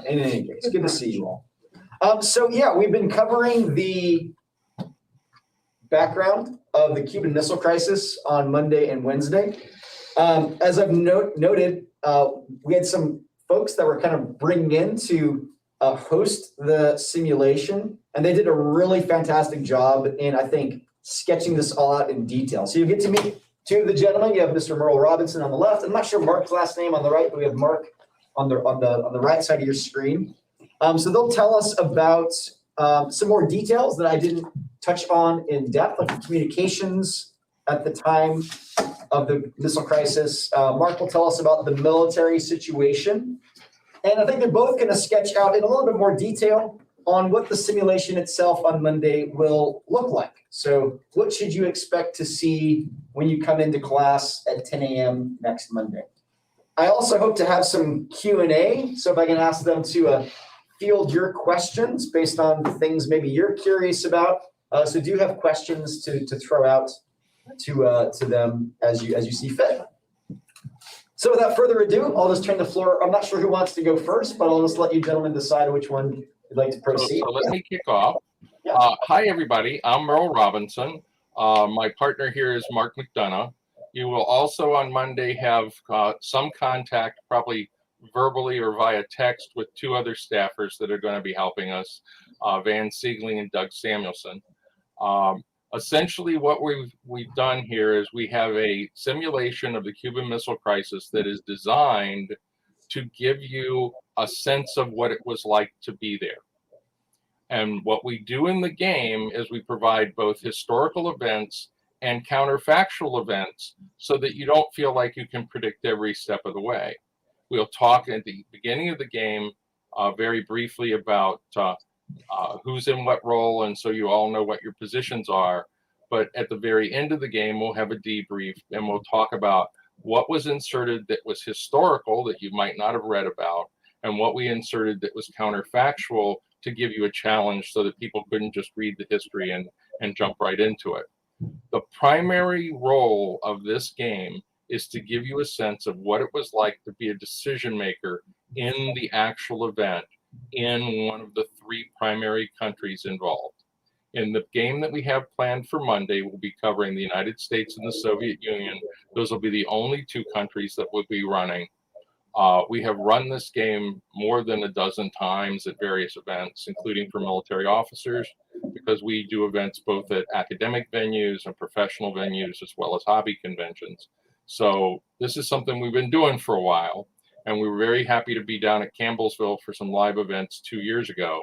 In any case, good to see you all. So yeah, we've been covering the background of the Cuban Missile Crisis on Monday and Wednesday. As I've noted, we had some folks that were kind of bringing in to host the simulation, and they did a really fantastic job in, I think, sketching this all out in detail. So you get to meet two of the gentlemen. You have Mr. Merle Robinson on the left. I'm not sure Mark's last name on the right, but we have Mark on the right side of your screen. So they'll tell us about some more details that I didn't touch on in depth, like the communications at the time of the missile crisis. Mark will tell us about the military situation. And I think they're both going to sketch out in a little bit more detail on what the simulation itself on Monday will look like. So what should you expect to see when you come into class at 10 a.m. next Monday? I also hope to have some Q&A. So if I can ask them to field your questions based on the things maybe you're curious about. So do have questions to throw out to them as you see fit. So without further ado, I'll just turn the floor. I'm not sure who wants to go first, but I'll just let you gentlemen decide which one you'd like to proceed. So let me kick off. Yeah. Hi, everybody. I'm Merle Robinson. My partner here is Mark McDonough. You will also on Monday have some contact, probably verbally or via text, with two other staffers that are going to be helping us, Van Siegling and Doug Samuelson. Essentially, what we've done here is we have a simulation of the Cuban Missile Crisis that is designed to give you a sense of what it was like to be there. And what we do in the game is we provide both historical events and counterfactual events so that you don't feel like you can predict every step of the way. We'll talk at the beginning of the game very briefly about who's in what role, and so you all know what your positions are. But at the very end of the game, we'll have a debrief, and we'll talk about what was inserted that was historical that you might not have read about, and what we inserted that was counterfactual to give you a challenge so that people couldn't just read the history and jump right into it. The primary role of this game is to give you a sense of what it was like to be a decision maker in the actual event in one of the three primary countries involved. In the game that we have planned for Monday, we'll be covering the United States and the Soviet Union. Those will be the only two countries that we'll be running. We have run this game more than a dozen times at various events, including for military officers, because we do events both at academic venues and professional venues, as well as hobby conventions. So this is something we've been doing for a while, and we were very happy to be down at Campbellsville for some live events 2 years ago.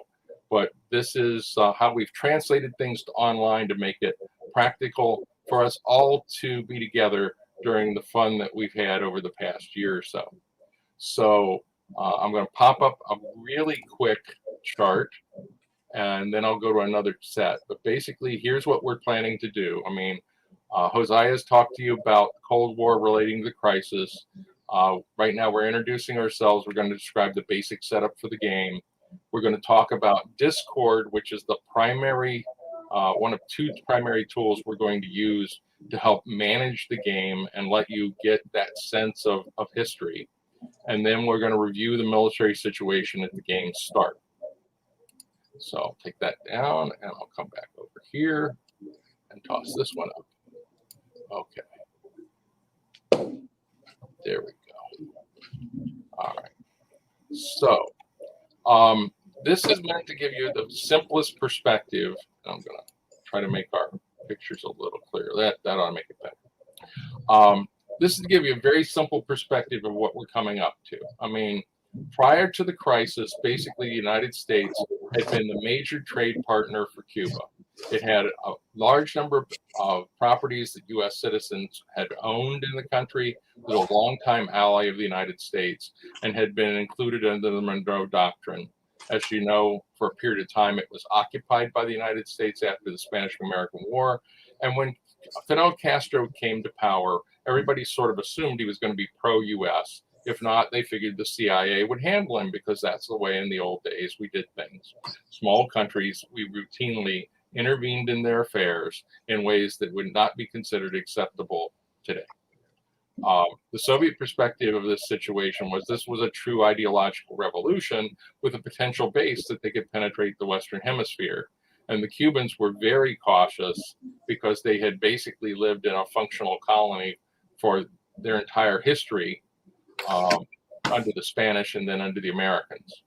But this is how we've translated things to online to make it practical for us all to be together during the fun that we've had over the past year or so. So I'm going to pop up a really quick chart, and then I'll go to another set. But basically, here's what we're planning to do. I mean, Hosea has talked to you about Cold War relating to the crisis. Right now, we're introducing ourselves. We're going to describe the basic setup for the game. We're going to talk about Discord, which is the primary, one of two primary tools we're going to use to help manage the game and let you get that sense of history. And then we're going to review the military situation at the game's start. So I'll take that down, and I'll come back over here and toss this one up. Okay. There we go. All right. So this is meant to give you the simplest perspective. I'm going to try to make our pictures a little clearer. That ought to make it better. This is to give you a very simple perspective of what we're coming up to. I mean, prior to the crisis, basically the United States had been the major trade partner for Cuba. It had a large number of properties that U.S. citizens had owned in the country. It was a longtime ally of the United States and had been included under the Monroe Doctrine. As you know, for a period of time, it was occupied by the United States after the Spanish-American War. And when Fidel Castro came to power, everybody sort of assumed he was going to be pro-U.S. If not, they figured the CIA would handle him because that's the way in the old days we did things. Small countries, we routinely intervened in their affairs in ways that would not be considered acceptable today. The Soviet perspective of this situation was this was a true ideological revolution with a potential base that they could penetrate the Western Hemisphere. And the Cubans were very cautious because they had basically lived in a functional colony for their entire history under the Spanish and then under the Americans.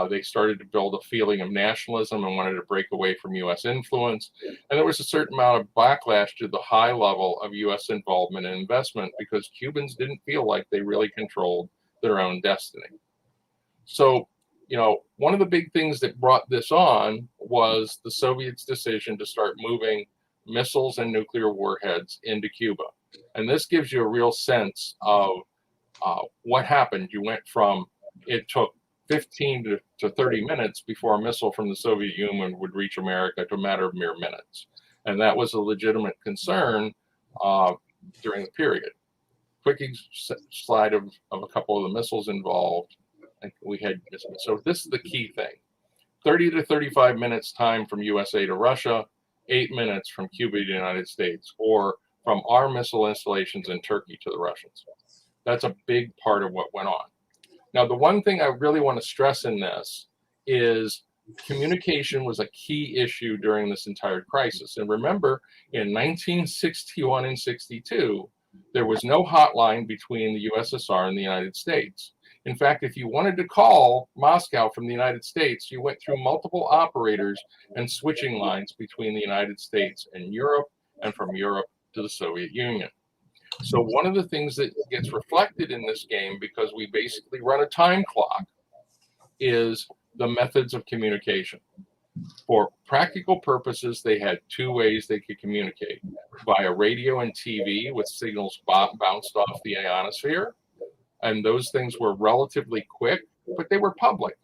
They started to build a feeling of nationalism and wanted to break away from U.S. influence. And there was a certain amount of backlash to the high level of U.S. involvement and investment because Cubans didn't feel like they really controlled their own destiny. So, one of the big things that brought this on was the Soviets' decision to start moving missiles and nuclear warheads into Cuba. And this gives you a real sense of what happened. You went from, it took 15 to 30 minutes before a missile from the Soviet Union would reach America to a matter of mere minutes. And that was a legitimate concern during the period. Quick slide of a couple of the missiles involved. So this is the key thing. 30 to 35 minutes time from USA to Russia, 8 minutes from Cuba to the United States, or from our missile installations in Turkey to the Russians. That's a big part of what went on. Now, the one thing I really want to stress in this is communication was a key issue during this entire crisis. And remember, in 1961 and 62, there was no hotline between the USSR and the United States. In fact, if you wanted to call Moscow from the United States, you went through multiple operators and switching lines between the United States and Europe, and from Europe to the Soviet Union. So one of the things that gets reflected in this game, because we basically run a time clock, is the methods of communication. For practical purposes, they had two ways they could communicate: via radio and TV with signals bounced off the ionosphere. And those things were relatively quick, but they were public.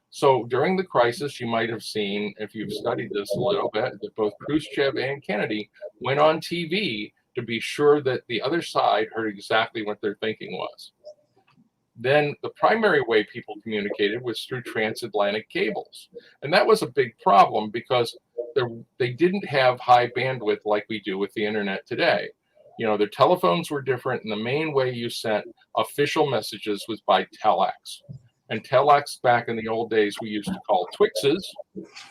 So during the crisis, you might have seen, if you've studied this a little bit, that both Khrushchev and Kennedy went on TV to be sure that the other side heard exactly what their thinking was. Then the primary way people communicated was through transatlantic cables. And that was a big problem because they didn't have high bandwidth like we do with the internet today. Their telephones were different, and the main way you sent official messages was by telex. And telex, back in the old days, we used to call Twixes.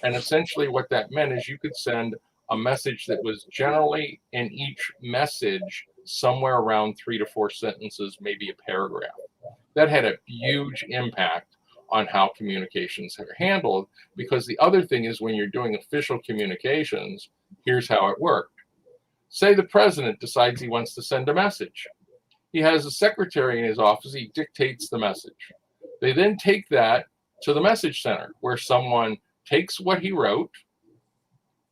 And essentially what that meant is you could send a message that was generally in each message somewhere around 3 to 4 sentences, maybe a paragraph. That had a huge impact on how communications are handled, because the other thing is when you're doing official communications, here's how it worked. Say the president decides he wants to send a message. He has a secretary in his office, he dictates the message. They then take that to the message center, where someone takes what he wrote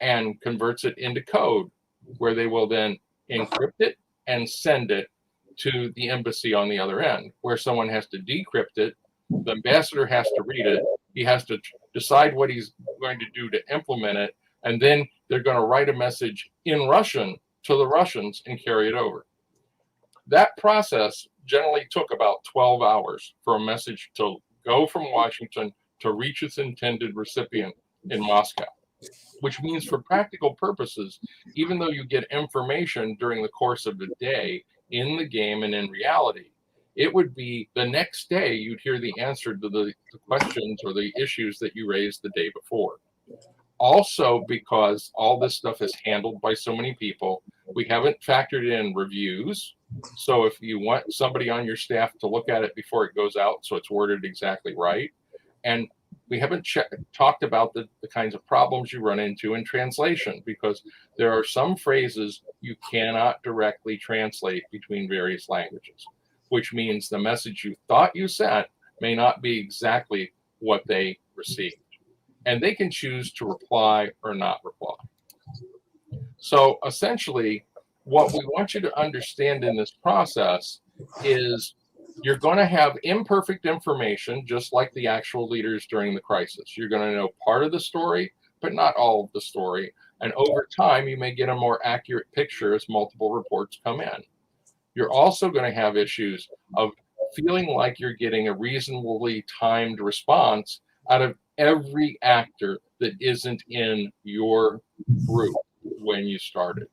and converts it into code, where they will then encrypt it and send it to the embassy on the other end, where someone has to decrypt it. The ambassador has to read it. He has to decide what he's going to do to implement it. And then they're going to write a message in Russian to the Russians and carry it over. That process generally took about 12 hours for a message to go from Washington to reach its intended recipient in Moscow, which means for practical purposes, even though you get information during the course of the day in the game and in reality, it would be the next day you'd hear the answer to the questions or the issues that you raised the day before. Also, because all this stuff is handled by so many people, we haven't factored in reviews. So if you want somebody on your staff to look at it before it goes out, so it's worded exactly right. And we haven't talked about the kinds of problems you run into in translation, because there are some phrases you cannot directly translate between various languages, which means the message you thought you sent may not be exactly what they received. And they can choose to reply or not reply. So essentially, what we want you to understand in this process is you're going to have imperfect information, just like the actual leaders during the crisis. You're going to know part of the story, but not all of the story. And over time, you may get a more accurate picture as multiple reports come in. You're also going to have issues of feeling like you're getting a reasonably timed response out of every actor that isn't in your group when you started.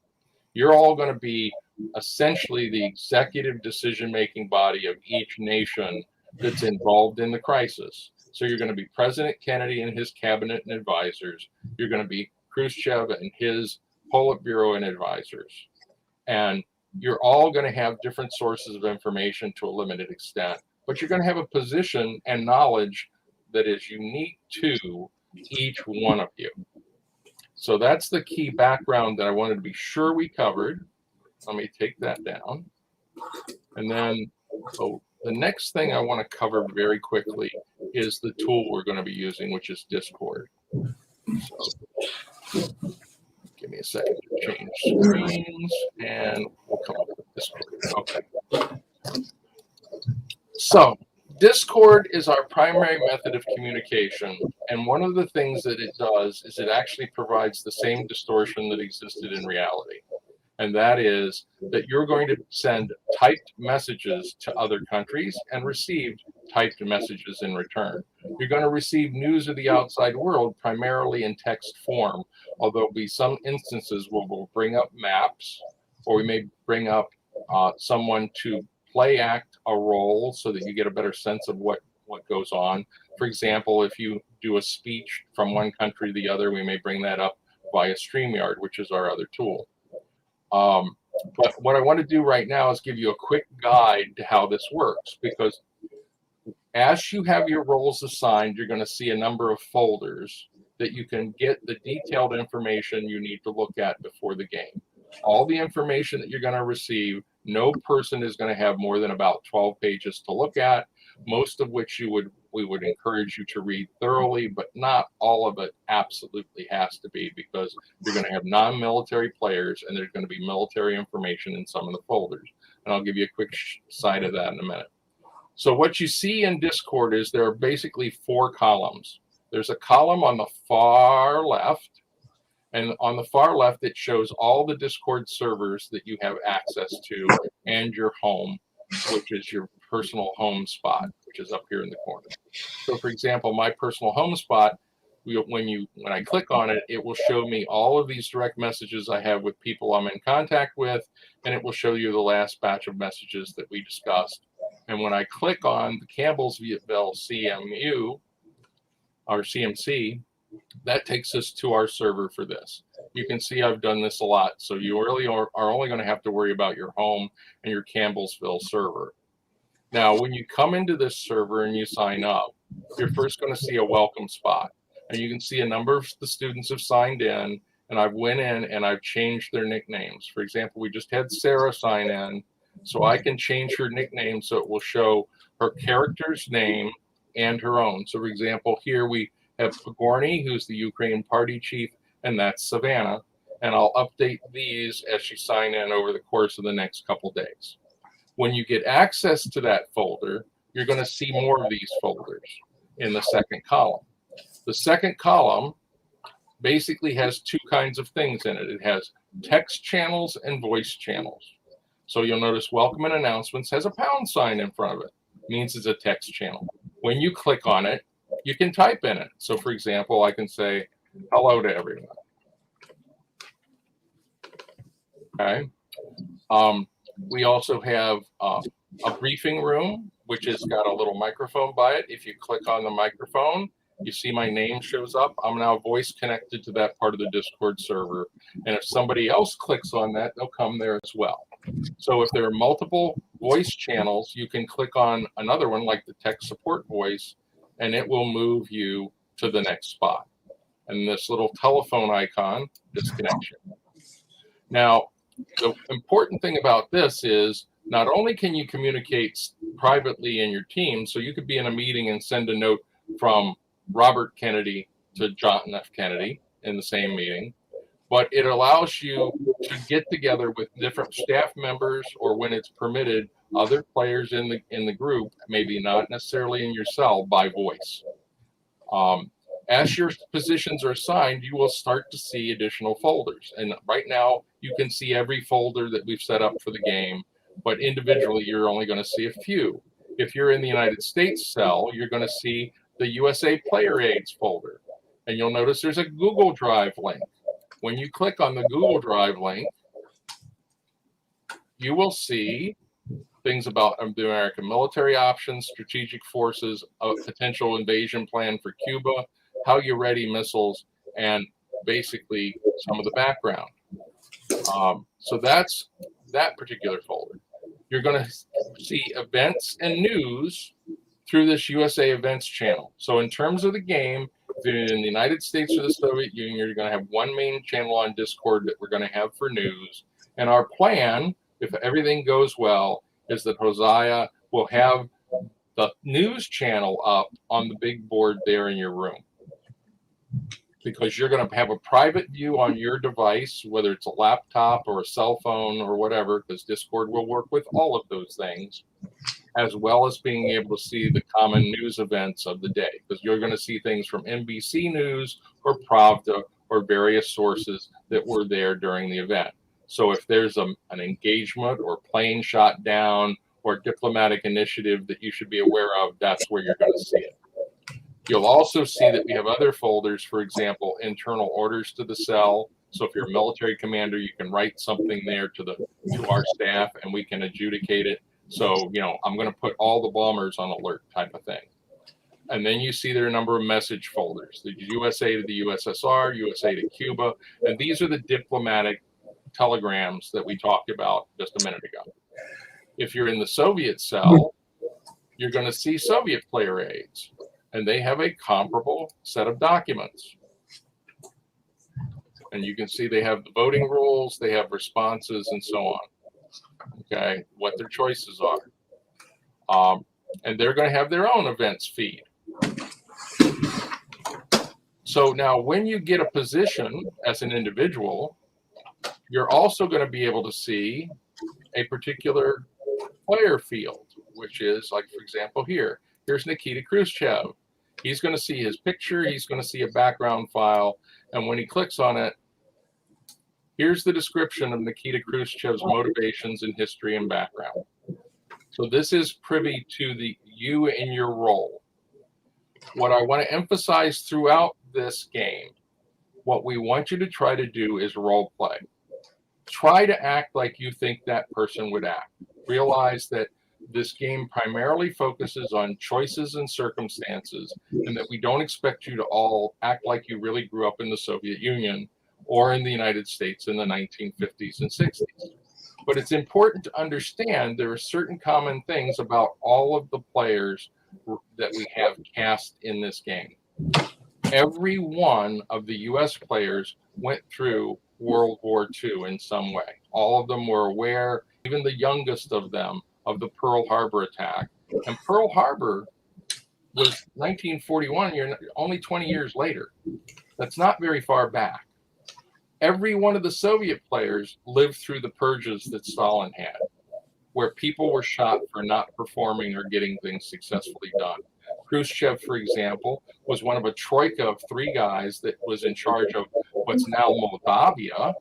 You're all going to be essentially the executive decision-making body of each nation that's involved in the crisis. So you're going to be President Kennedy and his cabinet and advisors. You're going to be Khrushchev and his Politburo and advisors. And you're all going to have different sources of information to a limited extent, but you're going to have a position and knowledge that is unique to each one of you. So that's the key background that I wanted to be sure we covered. Let me take that down. And then the next thing I want to cover very quickly is the tool we're going to be using, which is Discord. So give me a second to change screens and we'll come up with Discord. Okay. So Discord is our primary method of communication. And one of the things that it does is it actually provides the same distortion that existed in reality. And that is that you're going to send typed messages to other countries and receive typed messages in return. You're going to receive news of the outside world primarily in text form, although there'll be some instances where we'll bring up maps, or we may bring up someone to play act a role so that you get a better sense of what goes on. For example, if you do a speech from one country to the other, we may bring that up via StreamYard, which is our other tool. But what I want to do right now is give you a quick guide to how this works, because as you have your roles assigned, you're going to see a number of folders that you can get the detailed information you need to look at before the game. All the information that you're going to receive, no person is going to have more than about 12 pages to look at, most of which we would encourage you to read thoroughly, but not all of it absolutely has to be, because you're going to have non-military players and there's going to be military information in some of the folders. And I'll give you a quick side of that in a minute. So what you see in Discord is there are basically 4 columns. There's a column on the far left, and on the far left, it shows all the Discord servers that you have access to and your home, which is your personal home spot, which is up here in the corner. So for example, my personal home spot, when I click on it, it will show me all of these direct messages I have with people I'm in contact with, and it will show you the last batch of messages that we discussed. And when I click on the Campbellsville CMU, or CMC, that takes us to our server for this. You can see I've done this a lot, so you really are only going to have to worry about your home and your Campbellsville server. Now, when you come into this server and you sign up, you're first going to see a welcome spot. And you can see a number of the students have signed in, and I've went in and I've changed their nicknames. For example, we just had Sarah sign in, so I can change her nickname so it will show her character's name and her own. So for example, here we have Pogorny, who's the Ukraine party chief, and that's Savannah. And I'll update these as she sign in over the course of the next couple days. When you get access to that folder, you're going to see more of these folders in the second column. The second column basically has 2 kinds of things in it. It has text channels and voice channels. So you'll notice welcome and announcements has a # in front of it. It means it's a text channel. When you click on it, you can type in it. So for example, I can say hello to everyone. Okay. We also have a briefing room, which has got a little microphone by it. If you click on the microphone, you see my name shows up. I'm now voice connected to that part of the Discord server. And if somebody else clicks on that, they'll come there as well. So if there are multiple voice channels, you can click on another one like the tech support voice, and it will move you to the next spot. And this little telephone icon, disconnection. Now, the important thing about this is not only can you communicate privately in your team, so you could be in a meeting and send a note from Robert Kennedy to John F. Kennedy in the same meeting, but it allows you to get together with different staff members, or when it's permitted, other players in the group, maybe not necessarily in your cell, by voice. As your positions are assigned, you will start to see additional folders. And right now, you can see every folder that we've set up for the game, but individually, you're only going to see a few. If you're in the United States cell, you're going to see the USA Player Aids folder. And you'll notice there's a Google Drive link. When you click on the Google Drive link, you will see things about the American military options, strategic forces, a potential invasion plan for Cuba, how you ready missiles, and basically some of the background. So that's that particular folder. You're going to see events and news through this USA Events channel. So in terms of the game, if you're in the United States or the Soviet Union, you're going to have one main channel on Discord that we're going to have for news. And our plan, if everything goes well, is that Hosea will have the news channel up on the big board there in your room. Because you're going to have a private view on your device, whether it's a laptop or a cell phone or whatever, because Discord will work with all of those things, as well as being able to see the common news events of the day, because you're going to see things from NBC News or Pravda or various sources that were there during the event. So if there's an engagement or plane shot down or diplomatic initiative that you should be aware of, that's where you're going to see it. You'll also see that we have other folders, for example, internal orders to the cell. So if you're a military commander, you can write something there to our staff and we can adjudicate it. So, I'm going to put all the bombers on alert type of thing. And then you see there are a number of message folders, the USA to the USSR, USA to Cuba. And these are the diplomatic telegrams that we talked about just a minute ago. If you're in the Soviet cell, you're going to see Soviet player aids. And they have a comparable set of documents. And you can see they have the voting rules, they have responses, and so on. Okay, what their choices are. And they're going to have their own events feed. So now when you get a position as an individual, you're also going to be able to see a particular player field, which is like, for example, here's Nikita Khrushchev. He's going to see his picture. He's going to see a background file. And when he clicks on it, here's the description of Nikita Khrushchev's motivations in history and background. So this is privy to you and your role. What I want to emphasize throughout this game, what we want you to try to do is role play. Try to act like you think that person would act. Realize that this game primarily focuses on choices and circumstances, and that we don't expect you to all act like you really grew up in the Soviet Union or in the United States in the 1950s and 60s. But it's important to understand there are certain common things about all of the players that we have cast in this game. Every one of the US players went through World War II in some way. All of them were aware, even the youngest of them, of the Pearl Harbor attack. And Pearl Harbor was 1941, only 20 years later. That's not very far back. Every one of the Soviet players lived through the purges that Stalin had, where people were shot for not performing or getting things successfully done. Khrushchev, for example, was one of a troika of 3 guys that was in charge of what's now Moldavia,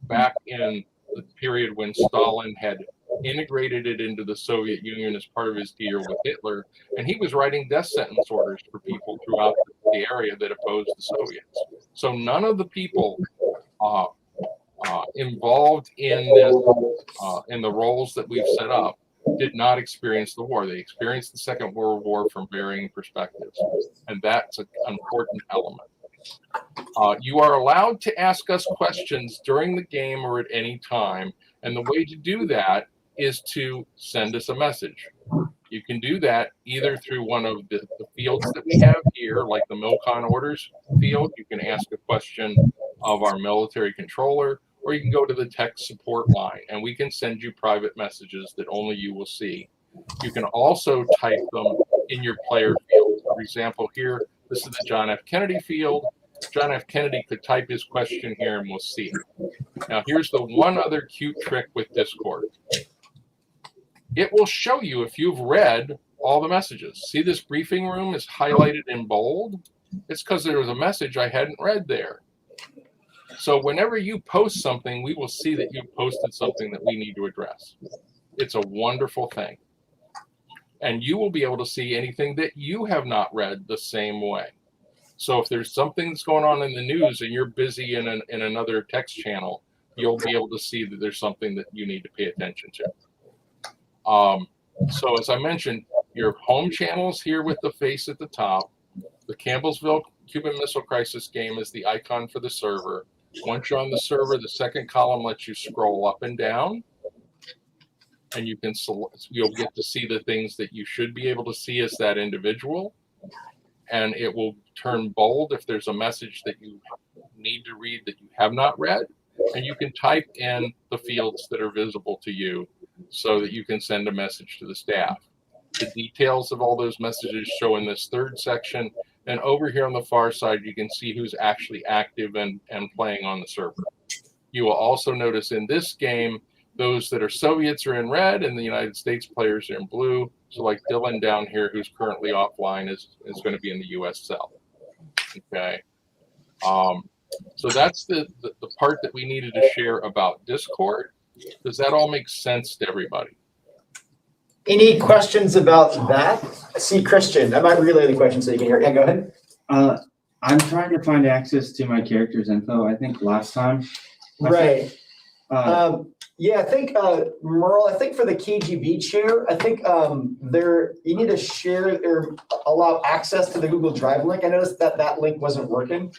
back in the period when Stalin had integrated it into the Soviet Union as part of his deal with Hitler, and he was writing death sentence orders for people throughout the area that opposed the Soviets. So none of the people involved in this, in the roles that we've set up, did not experience the war. They experienced the Second World War from varying perspectives, and that's an important element. You are allowed to ask us questions during the game or at any time, and the way to do that is to send us a message. You can do that either through one of the fields that we have here, like the MilCon orders field. You can ask a question of our military controller, or you can go to the tech support line, and we can send you private messages that only you will see. You can also type them in your player field. For example, here, this is the John F. Kennedy field. John F. Kennedy could type his question here and we'll see it. Now, here's the one other cute trick with Discord. It will show you if you've read all the messages. See, this briefing room is highlighted in bold? It's because there was a message I hadn't read there. So whenever you post something, we will see that you posted something that we need to address. It's a wonderful thing. And you will be able to see anything that you have not read the same way. So if there's something that's going on in the news and you're busy in another text channel, you'll be able to see that there's something that you need to pay attention to. So as I mentioned, your home channels here with the face at the top. The Campbellsville Cuban Missile Crisis game is the icon for the server. Once you're on the server, the second column lets you scroll up and down, and you can you'll get to see the things that you should be able to see as that individual, and it will turn bold if there's a message that you need to read that you have not read, and you can type in the fields that are visible to you so that you can send a message to the staff. The details of all those messages show in this third section, and over here on the far side, you can see who's actually active and playing on the server. You will also notice in this game, those that are Soviets are in red and the United States players are in blue. So like Dylan down here, who's currently offline, is going to be in the US cell. Okay. So that's the part that we needed to share about Discord. Does that all make sense to everybody? Any questions about that? I see Christian. I might relay the question so you can hear. Yeah, go ahead. I'm trying to find access to my character's info. I think last time. Right. Yeah, I think Merle, I think for the KGB chair, I think you need to share or allow access to the Google Drive link. I noticed that link wasn't working.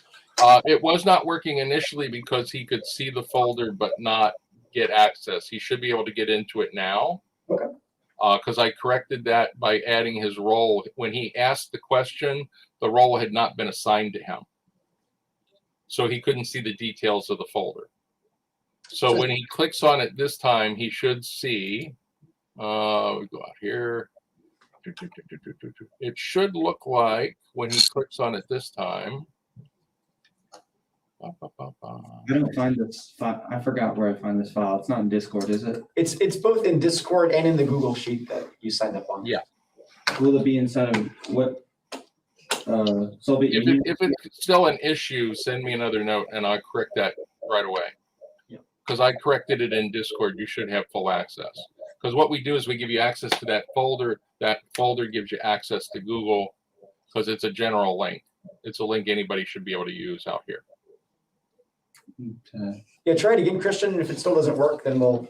It was not working initially because he could see the folder but not get access. He should be able to get into it now. Okay. Because I corrected that by adding his role. When he asked the question, the role had not been assigned to him. So he couldn't see the details of the folder. So when he clicks on it this time, he should see, we go out here. It should look like when he clicks on it this time. I don't find this file. I forgot where I find this file. It's not in Discord, is it? It's both in Discord and in the Google Sheet that you signed up on. Yeah. Will it be inside of what? So if it's still an issue, send me another note and I'll correct that right away. Because I corrected it in Discord, you should have full access. Because what we do is we give you access to that folder. That folder gives you access to Google because it's a general link. It's a link anybody should be able to use out here. Okay. Yeah, try it again, Christian. And if it still doesn't work, then we'll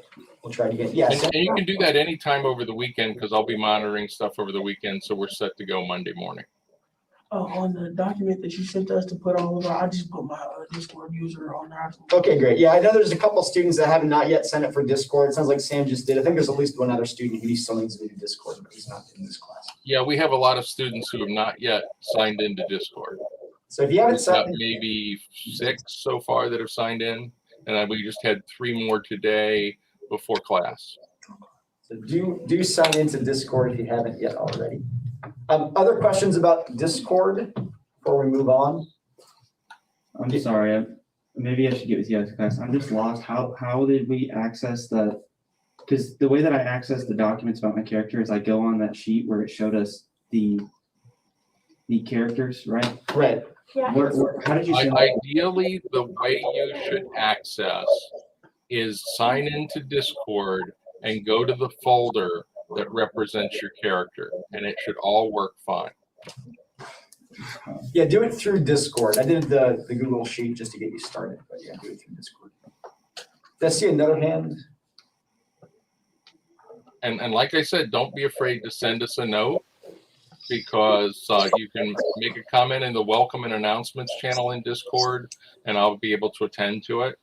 try it again. Yes. And you can do that anytime over the weekend because I'll be monitoring stuff over the weekend. So we're set to go Monday morning. On the document that you sent us to put all over, I just put my Discord user on there. Okay, great. Yeah, I know there's a couple students that have not yet signed up for Discord. It sounds like Sam just did. I think there's at least one other student who still needs to do Discord, but he's not in this class. Yeah, we have a lot of students who have not yet signed into Discord. So if you haven't We've got signed, maybe 6 so far that have signed in, and we just had 3 more today before class. so do sign into Discord if you haven't yet already. Other questions about Discord before we move on? I'm sorry. Maybe I should get with you guys, class. I'm just lost. How did we access the? Because the way that I access the documents about my character is I go on that sheet where it showed us the characters, right? Right. Yeah. How did you send that? Ideally, the way you should access is sign into Discord and go to the folder that represents your character, and it should all work fine. Yeah, do it through Discord. I did the Google Sheet just to get you started, but yeah, do it through Discord. Did I see another hand? And like I said, don't be afraid to send us a note because you can make a comment in the welcome and announcements channel in Discord, and I'll be able to attend to it.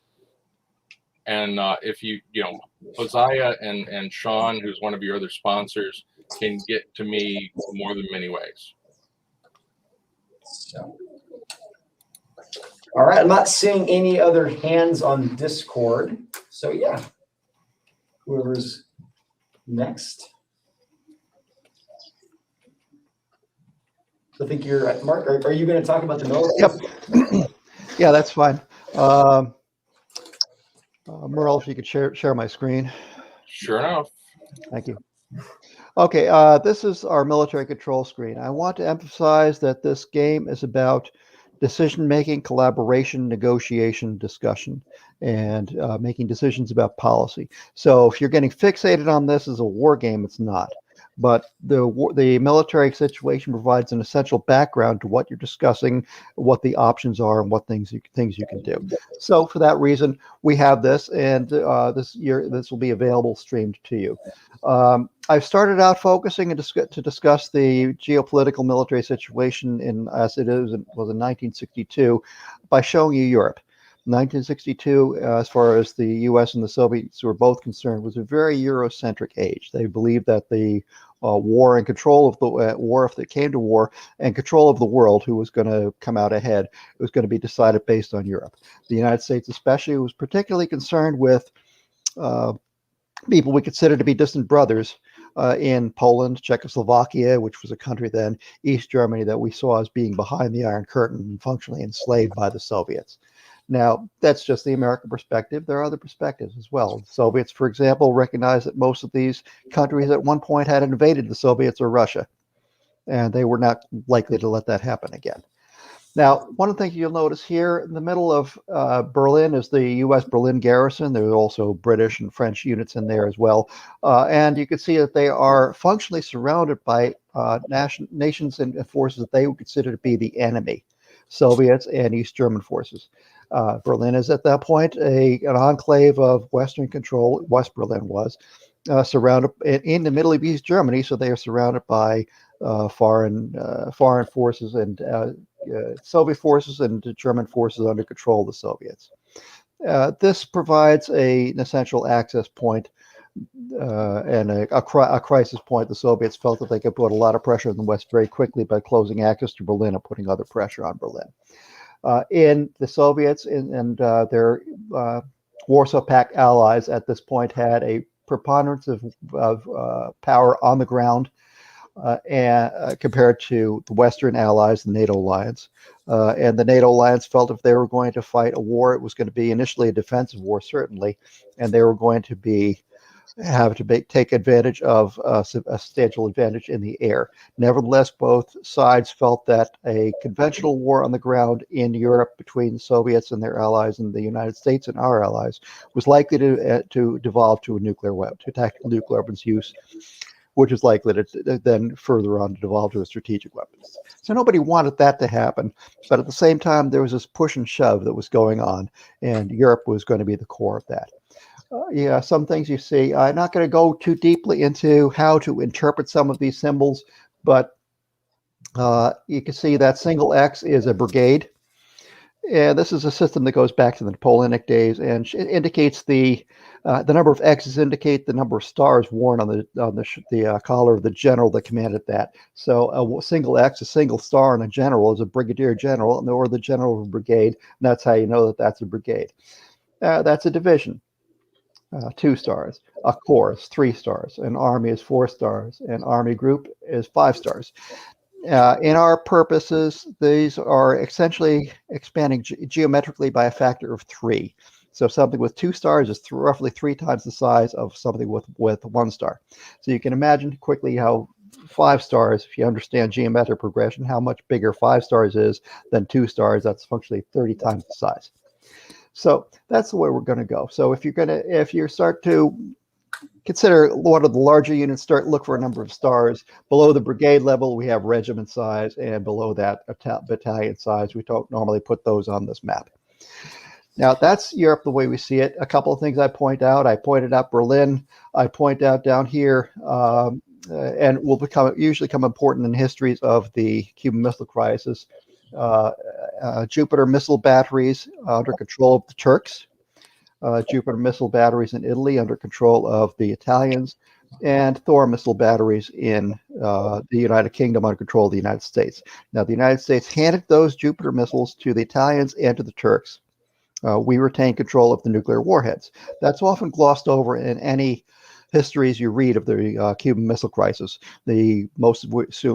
And if you Hosea and Sean, who's one of your other sponsors, can get to me more than many ways. So. All right, I'm not seeing any other hands on Discord. So yeah, whoever's next. I think you're Mark. Are you going to talk about the military? Yep. Yeah, that's fine. Merle, if you could share my screen. Sure enough. Thank you. Okay, this is our military control screen. I want to emphasize that this game is about decision-making, collaboration, negotiation, discussion, and making decisions about policy. So if you're getting fixated on this as a war game, it's not. but the military situation provides an essential background to what you're discussing, what the options are, and what things you can do. So for that reason, we have this, and this will be available streamed to you. I've started out focusing to discuss the geopolitical military situation as it was in 1962 by showing you Europe. 1962, as far as the U.S. and the Soviets were both concerned, was a very Eurocentric age. They believed that the war and control of the war, if it came to war, and control of the world, who was going to come out ahead, it was going to be decided based on Europe. The United States, especially, was particularly concerned with people we consider to be distant brothers in Poland, Czechoslovakia, which was a country then, East Germany, that we saw as being behind the Iron Curtain and functionally enslaved by the Soviets. Now, that's just the American perspective. There are other perspectives as well. The Soviets, for example, recognized that most of these countries at one point had invaded the Soviets or Russia, and they were not likely to let that happen again. Now, one of the things you'll notice here in the middle of Berlin is the U.S. Berlin garrison. There are also British and French units in there as well. And you can see that they are functionally surrounded by nations and forces that they would consider to be the enemy, Soviets and East German forces. Berlin is at that point an enclave of Western control. West Berlin was surrounded in the middle of East Germany, so they are surrounded by foreign forces and Soviet forces and German forces under control of the Soviets. This provides an essential access point and a crisis point. The Soviets felt that they could put a lot of pressure on the West very quickly by closing access to Berlin and putting other pressure on Berlin. In the Soviets and their Warsaw Pact allies at this point had a preponderance of power on the ground and compared to the Western allies, the NATO alliance. And the NATO alliance felt if they were going to fight a war, it was going to be initially a defensive war, certainly, and they were going to take advantage of a substantial advantage in the air. Nevertheless, both sides felt that a conventional war on the ground in Europe between the Soviets and their allies and the United States and our allies was likely to devolve to a nuclear weapon, to tactical nuclear weapons use, which is likely to then further on to devolve to a strategic weapons. So nobody wanted that to happen, but at the same time, there was this push and shove that was going on, and Europe was going to be the core of that. Some things you see. I'm not going to go too deeply into how to interpret some of these symbols, but you can see that single X is a brigade. And this is a system that goes back to the Napoleonic days and indicates the number of X's indicate the number of stars worn on the collar of the general that commanded that. So a single X, a single star, and a general is a brigadier general, or the general of a brigade. And that's how you know that that's a brigade. That's a division. 2 stars. A corps is 3 stars. An army is 4 stars. An army group is 5 stars. In our purposes, these are essentially expanding geometrically by a factor of 3. So something with 2 stars is roughly 3 times the size of something with 1 star. So you can imagine quickly how 5 stars, if you understand geometric progression, how much bigger 5 stars is than 2 stars. That's functionally 30 times the size. So that's the way we're going to go. So if you start to consider one of the larger units, look for a number of stars. Below the brigade level, we have regiment size, and below that, battalion size. We don't normally put those on this map. Now, that's Europe the way we see it. A couple of things I point out. I pointed out Berlin. I point out down here, and will usually become important in histories of the Cuban Missile Crisis. Jupiter missile batteries under control of the Turks. Jupiter missile batteries in Italy under control of the Italians, and Thor missile batteries in the United Kingdom under control of the United States. Now, the United States handed those Jupiter missiles to the Italians and to the Turks. We retain control of the nuclear warheads. That's often glossed over in any histories you read of the Cuban Missile Crisis, most of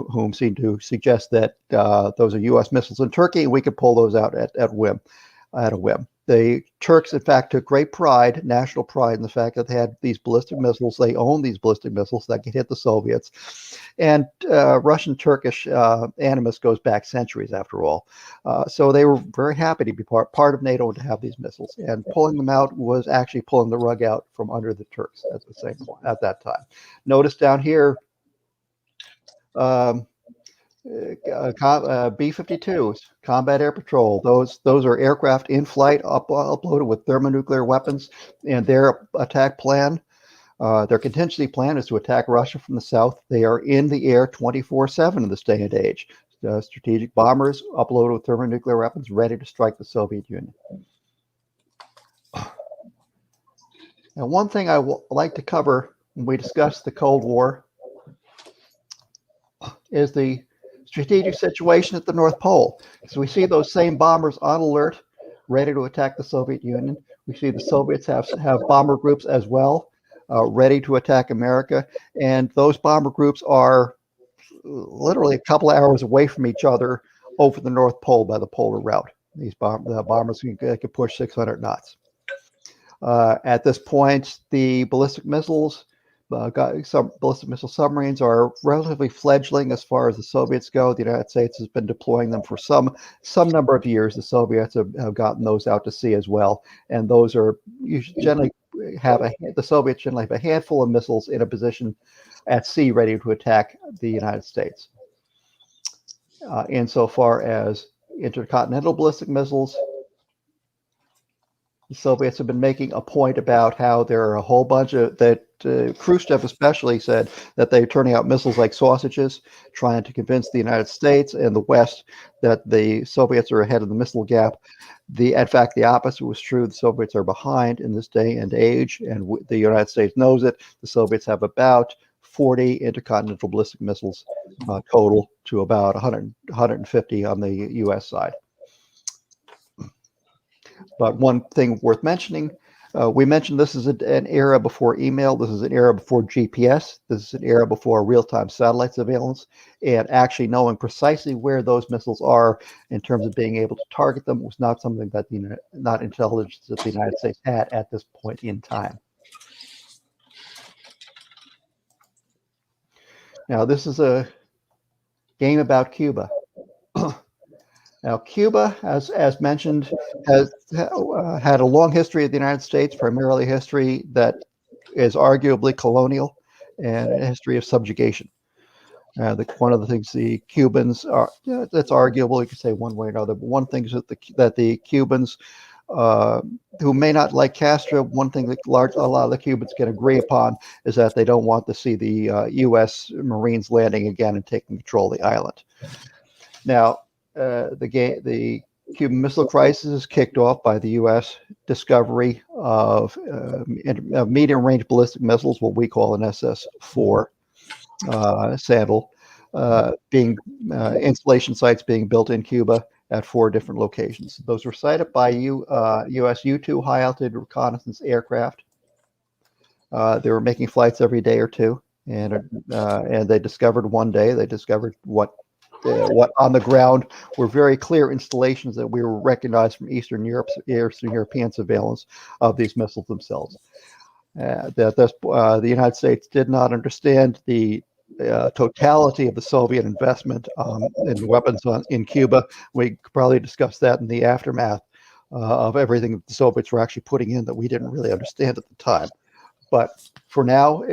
whom seem to suggest that those are U.S. missiles in Turkey, and we could pull those out at a whim. The Turks, in fact, took great pride, national pride, in the fact that they had these ballistic missiles. They owned these ballistic missiles that could hit the Soviets. And Russian-Turkish animus goes back centuries, after all. So they were very happy to be part of NATO and to have these missiles. And pulling them out was actually pulling the rug out from under the Turks at the same point at that time. Notice down here, B-52s, Combat Air Patrol. Those are aircraft in flight, uploaded with thermonuclear weapons, and their attack plan, their contingency plan is to attack Russia from the south. They are in the air 24/7 in this day and age. Strategic bombers uploaded with thermonuclear weapons, ready to strike the Soviet Union. Now, one thing I would like to cover when we discuss the Cold War is the strategic situation at the North Pole. So we see those same bombers on alert, ready to attack the Soviet Union. We see the Soviets have bomber groups as well, ready to attack America. And those bomber groups are literally a couple of hours away from each other over the North Pole by the polar route. The bombers can push 600 knots. At this point, the ballistic missiles, some ballistic missile submarines are relatively fledgling as far as the Soviets go. The United States has been deploying them for some number of years. The Soviets have gotten those out to sea as well, and those are generally the Soviets generally have a handful of missiles in a position at sea ready to attack the United States. Insofar as intercontinental ballistic missiles, the Soviets have been making a point about how there are a whole bunch of that. Khrushchev especially said that they're turning out missiles like sausages, trying to convince the United States and the West that the Soviets are ahead of the missile gap. In fact, the opposite was true. The Soviets are behind in this day and age, and the United States knows it. The Soviets have about 40 intercontinental ballistic missiles total, to about 150 on the U.S. side. But one thing worth mentioning, we mentioned this is an era before email. This is an era before GPS. This is an era before real-time satellite surveillance. And actually knowing precisely where those missiles are in terms of being able to target them was not something that not intelligence that the United States had at this point in time. Now, this is a game about Cuba. Now, Cuba, as mentioned, has had a long history of the United States, primarily history that is arguably colonial and a history of subjugation. One of the things the Cubans are, that's arguable, you could say one way or another, but one thing is that the Cubans, who may not like Castro, one thing that a lot of the Cubans can agree upon is that they don't want to see the U.S. Marines landing again and taking control of the island. Now, the Cuban Missile Crisis is kicked off by the U.S. discovery of medium-range ballistic missiles, what we call an SS-4 Sandal, installation sites being built in Cuba at 4 different locations. Those were sited by U.S. U-2 high-altitude reconnaissance aircraft. They were making flights every day or two, and they discovered one day, what on the ground were very clear installations that we were recognized from Eastern European surveillance of these missiles themselves. The United States did not understand the totality of the Soviet investment in weapons in Cuba. We could probably discuss that in the aftermath of everything that the Soviets were actually putting in that we didn't really understand at the time. But for now,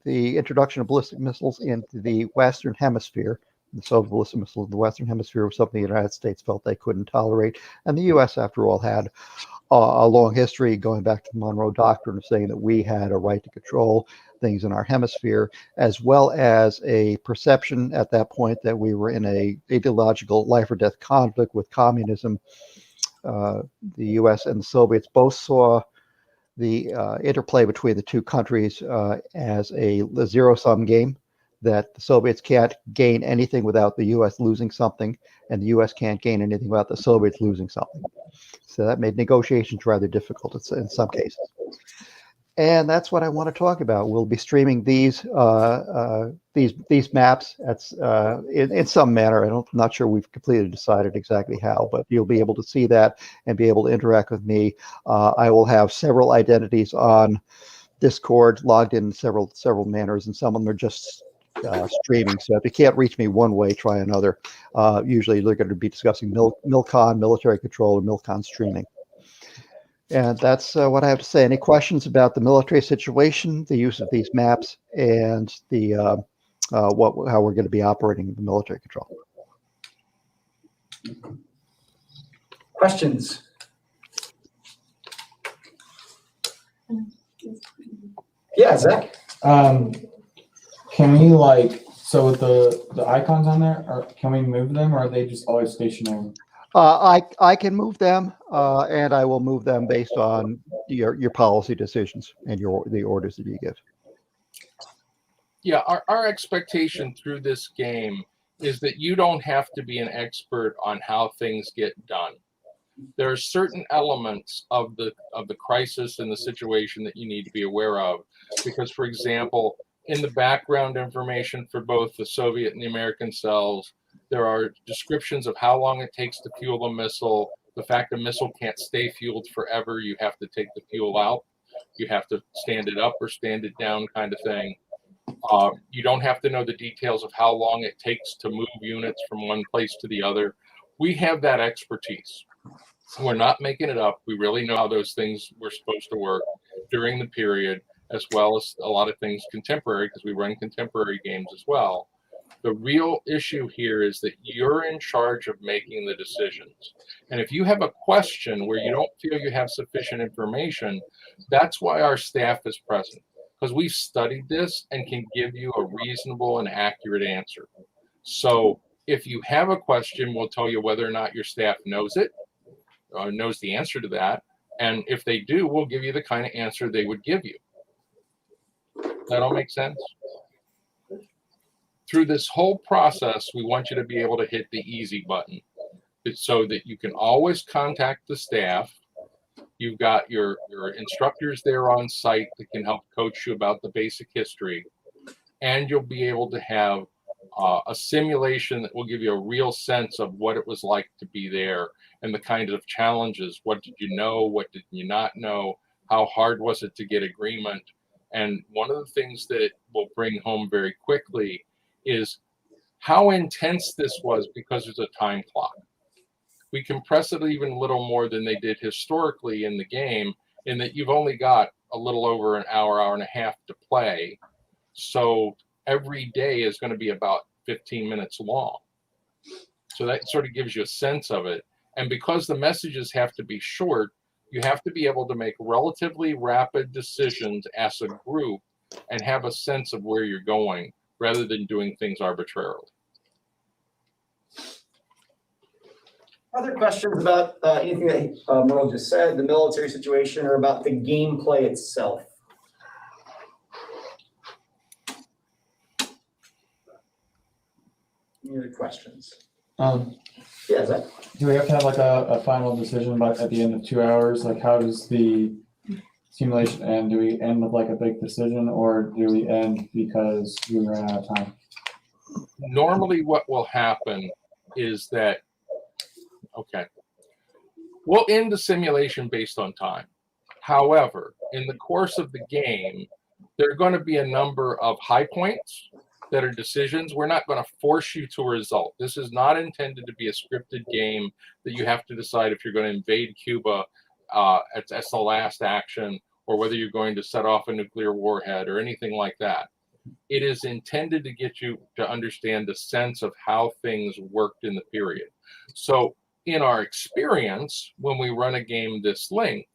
the introduction of ballistic missiles into the Western Hemisphere, the Soviet ballistic missiles in the Western Hemisphere, was something the United States felt they couldn't tolerate. And the U.S., after all, had a long history going back to the Monroe Doctrine of saying that we had a right to control things in our hemisphere, as well as a perception at that point that we were in a ideological life or death conflict with communism. The U.S. and the Soviets both saw the interplay between the two countries as a zero-sum game, that the Soviets can't gain anything without the U.S. losing something, and the U.S. can't gain anything without the Soviets losing something. So that made negotiations rather difficult in some cases. And that's what I want to talk about. We'll be streaming these maps in some manner. I'm not sure we've completely decided exactly how, but you'll be able to see that and be able to interact with me. I will have several identities on Discord logged in several manners, and some of them are just streaming. So if you can't reach me one way, try another. Usually they're going to be discussing MILCON, military control, or MILCON streaming. And that's what I have to say. Any questions about the military situation, the use of these maps, and the how we're going to be operating the military control. Questions? Yeah, Zach? Can we so with the icons on there, can we move them, or are they just always stationary? I can move them, and I will move them based on your policy decisions and the orders that you give. Yeah, our expectation through this game is that you don't have to be an expert on how things get done. There are certain elements of the crisis and the situation that you need to be aware of, because, for example, in the background information for both the Soviet and the American cells, there are descriptions of how long it takes to fuel a missile, the fact a missile can't stay fueled forever, you have to take the fuel out, you have to stand it up or stand it down kind of thing. You don't have to know the details of how long it takes to move units from one place to the other. We have that expertise. We're not making it up. We really know how those things were supposed to work during the period, as well as a lot of things contemporary, because we run contemporary games as well. The real issue here is that you're in charge of making the decisions. And if you have a question where you don't feel you have sufficient information, that's why our staff is present, because we've studied this and can give you a reasonable and accurate answer. So if you have a question, we'll tell you whether or not your staff knows it, or knows the answer to that. And if they do, we'll give you the kind of answer they would give you. That all make sense? Through this whole process, we want you to be able to hit the easy button so that you can always contact the staff. You've got your instructors there on site that can help coach you about the basic history. And you'll be able to have a simulation that will give you a real sense of what it was like to be there and the kind of challenges. What did you know? What did you not know? How hard was it to get agreement? And one of the things that it will bring home very quickly is how intense this was, because there's a time clock. We compress it even a little more than they did historically in the game, in that you've only got a little over an hour, hour and a half to play. So every day is going to be about 15 minutes long. So that sort of gives you a sense of it. And because the messages have to be short, you have to be able to make relatively rapid decisions as a group and have a sense of where you're going, rather than doing things arbitrarily. Other questions about anything that Merle just said, the military situation, or about the gameplay itself? Any other questions? Yeah, Zach? Do we have to have a final decision at the end of 2 hours? How does the simulation end? Do we end with a big decision, or do we end because we ran out of time? Normally what will happen is that, we'll end the simulation based on time. However, in the course of the game, there are going to be a number of high points that are decisions. We're not going to force you to a result. This is not intended to be a scripted game that you have to decide if you're going to invade Cuba as the last action, or whether you're going to set off a nuclear warhead or anything like that. It is intended to get you to understand the sense of how things worked in the period. So in our experience, when we run a game this length,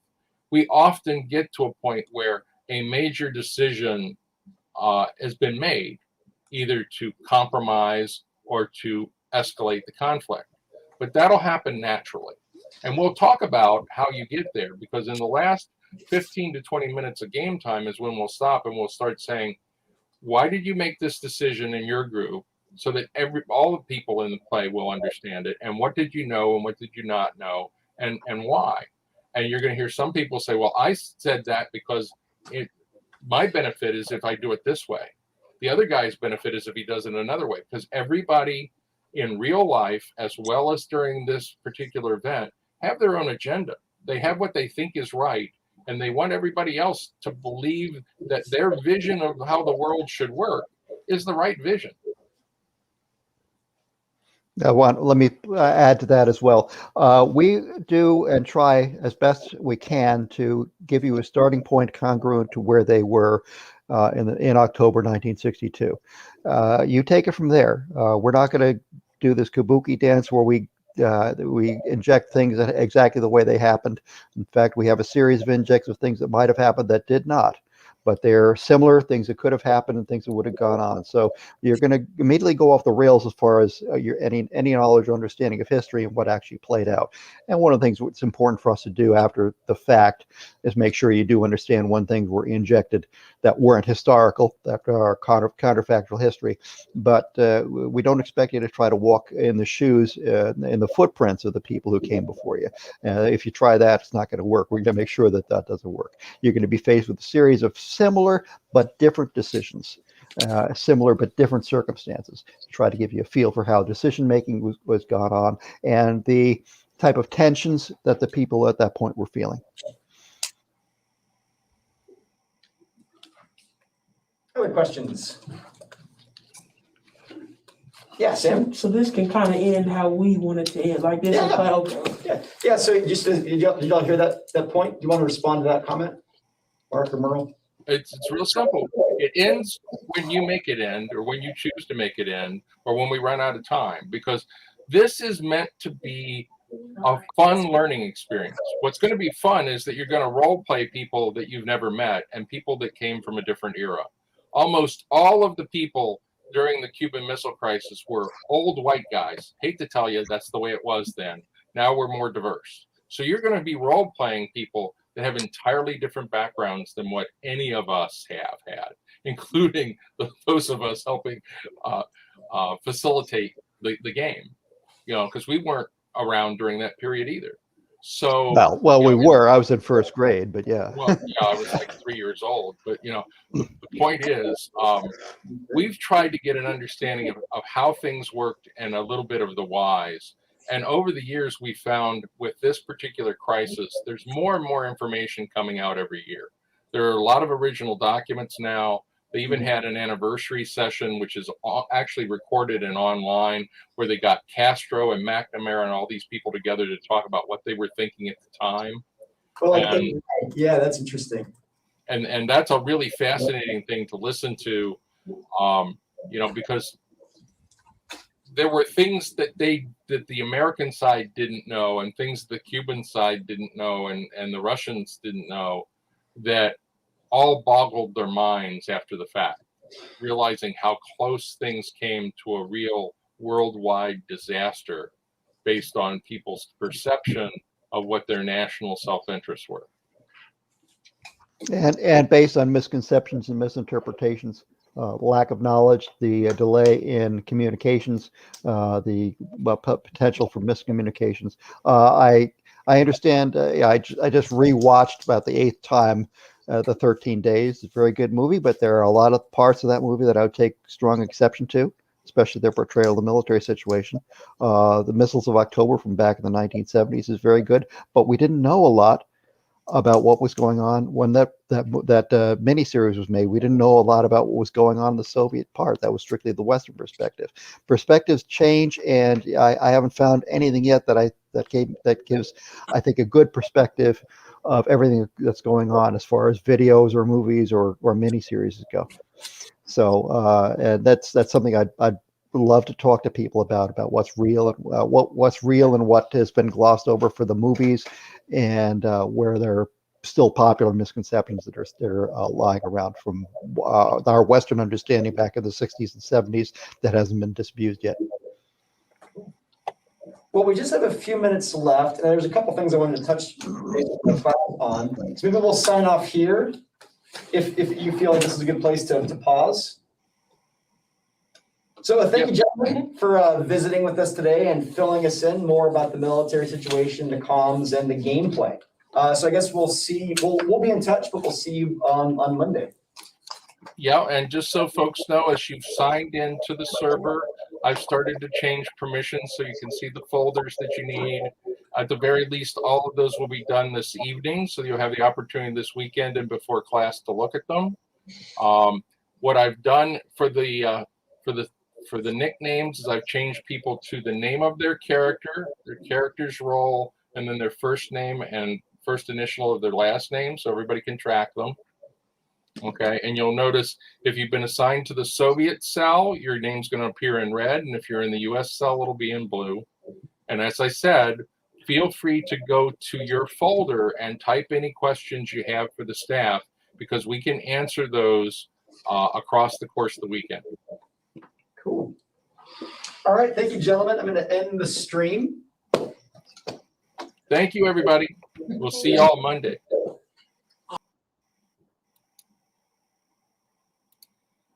we often get to a point where a major decision has been made, either to compromise or to escalate the conflict. But that'll happen naturally. And we'll talk about how you get there, because in the last 15 to 20 minutes of game time is when we'll stop and we'll start saying, why did you make this decision in your group, so that all the people in the play will understand it, and what did you know and what did you not know, and why? And you're going to hear some people say, well, I said that because my benefit is if I do it this way. The other guy's benefit is if he does it another way, because everybody in real life, as well as during this particular event, have their own agenda. They have what they think is right, and they want everybody else to believe that their vision of how the world should work is the right vision. Let me add to that as well. We do and try as best we can to give you a starting point congruent to where they were in October 1962. You take it from there. We're not going to do this kabuki dance where we inject things exactly the way they happened. In fact, we have a series of injects of things that might have happened that did not. But they're similar things that could have happened and things that would have gone on. So you're going to immediately go off the rails as far as your any knowledge or understanding of history and what actually played out. And one of the things that's important for us to do after the fact is make sure you do understand when things were injected that weren't historical, that are counterfactual history. But we don't expect you to try to walk in the shoes, in the footprints of the people who came before you. If you try that, it's not going to work. We're going to make sure that that doesn't work. You're going to be faced with a series of similar but different decisions, similar but different circumstances, to try to give you a feel for how decision making was gone on and the type of tensions that the people at that point were feeling. Other questions? Yeah, Sam? So this can kind of end how we want it to end, like this. Yeah. Okay. Yeah, so just, did y'all hear that point? Do you want to respond to that comment, Mark or Merle? It's real simple. It ends when you make it end, or when you choose to make it end, or when we run out of time, because this is meant to be a fun learning experience. What's going to be fun is that you're going to role play people that you've never met and people that came from a different era. Almost all of the people during the Cuban Missile Crisis were old white guys. Hate to tell you, that's the way it was then. Now we're more diverse. So you're going to be role playing people that have entirely different backgrounds than what any of us have had, including those of us helping facilitate the game, because we weren't around during that period either. So well, we were. I was in first grade, but yeah. Well, I was like 3 years old. But the point is, we've tried to get an understanding of how things worked and a little bit of the whys. And over the years, we found with this particular crisis, there's more and more information coming out every year. There are a lot of original documents now. They even had an anniversary session, which is actually recorded and online, where they got Castro and McNamara and all these people together to talk about what they were thinking at the time. Well, yeah, that's interesting. And that's a really fascinating thing to listen to, because there were things that the American side didn't know, and things the Cuban side didn't know, and the Russians didn't know, that all boggled their minds after the fact, realizing how close things came to a real worldwide disaster based on people's perception of what their national self-interests were. And based on misconceptions and misinterpretations, lack of knowledge, the delay in communications, the potential for miscommunications. I understand. I just rewatched about the 8th time the 13 Days. It's a very good movie, but there are a lot of parts of that movie that I would take strong exception to, especially their portrayal of the military situation. The Missiles of October from back in the 1970s is very good, but we didn't know a lot about what was going on when that miniseries was made. We didn't know a lot about what was going on in the Soviet part. That was strictly the Western perspective. Perspectives change, and I haven't found anything yet that gives, I think, a good perspective of everything that's going on as far as videos or movies or miniseries go. So and that's something I'd love to talk to people about what's real and what's real and what has been glossed over for the movies, and where there are still popular misconceptions that are lying around from our Western understanding back in the 60s and 70s that hasn't been disabused yet. Well, we just have a few minutes left, and there's a couple things I wanted to touch on. So maybe we'll sign off here if you feel like this is a good place to pause. So thank you, gentlemen, for visiting with us today and filling us in more about the military situation, the comms, and the gameplay. So I guess we'll be in touch, but we'll see you on Monday. Yeah, and just so folks know, as you've signed into the server, I've started to change permissions so you can see the folders that you need. At the very least, all of those will be done this evening, so you'll have the opportunity this weekend and before class to look at them. What I've done for the nicknames is I've changed people to the name of their character, their character's role, and then their first name and first initial of their last name, so everybody can track them. Okay, and you'll notice if you've been assigned to the Soviet cell, your name's going to appear in red, and if you're in the US cell, it'll be in blue. And as I said, feel free to go to your folder and type any questions you have for the staff, because we can answer those across the course of the weekend. Cool. All right, thank you, gentlemen. I'm going to end the stream. Thank you, everybody. We'll see y'all Monday.